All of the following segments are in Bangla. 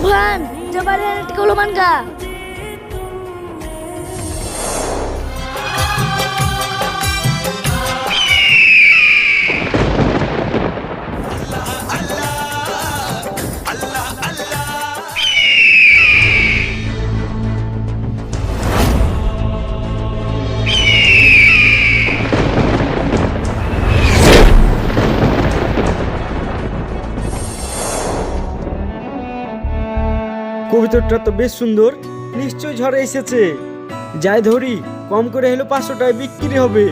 তুফান জবানের টিকলো মানগা। কবিতাটা তো বেশ সুন্দর, নিশ্চয় ঝড়ে এসেছে। যাই ধরি, কম করে হলো 500 টাকায় বিক্রি হবে।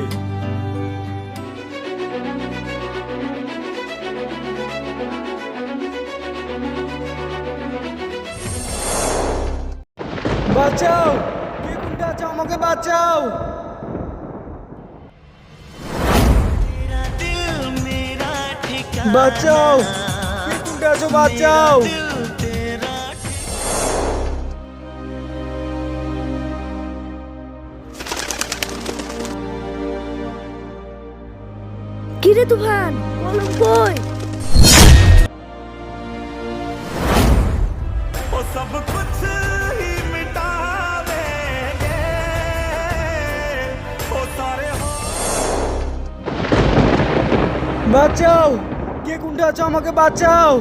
বাঁচাও, কে কোনটা আছো, আমাকে বাঁচাও। বাঁচাও, কে কোনটা আছো, বাঁচাও। কিরে তুফান, কলম কই? वो सब कुछ ही मिटा देंगे वो सारे বাঁচাও, কে কোনটা আছো, আমাকে বাঁচাও।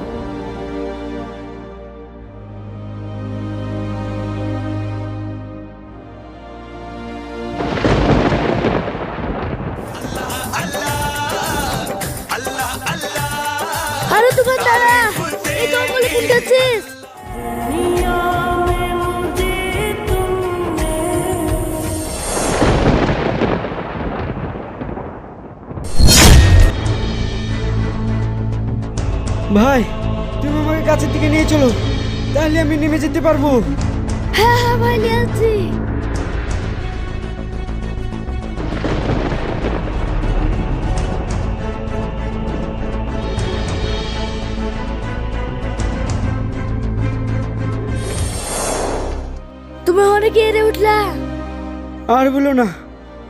আরে তুফান দাঁড়া, এই জঙ্গলে কোন যাচ্ছিস? ভাই, তুমি আমাকে কাছের দিকে নিয়ে চলো, তাহলে আমি নেমে যেতে পারবো। হ্যাঁ হ্যাঁ ভাই, নিয়ে আসছি। তুমি অনেক এড়ে উঠলা। আর বলো না,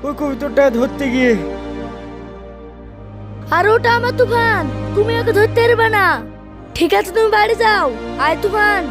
ওই কবুতরটা ধরতে গিয়ে। আর ওটা আমার তুফান, তুমি ওকে ধরতে পারবে না। ঠিক আছে, তুমি বাড়ি যাও। আয় তুফান।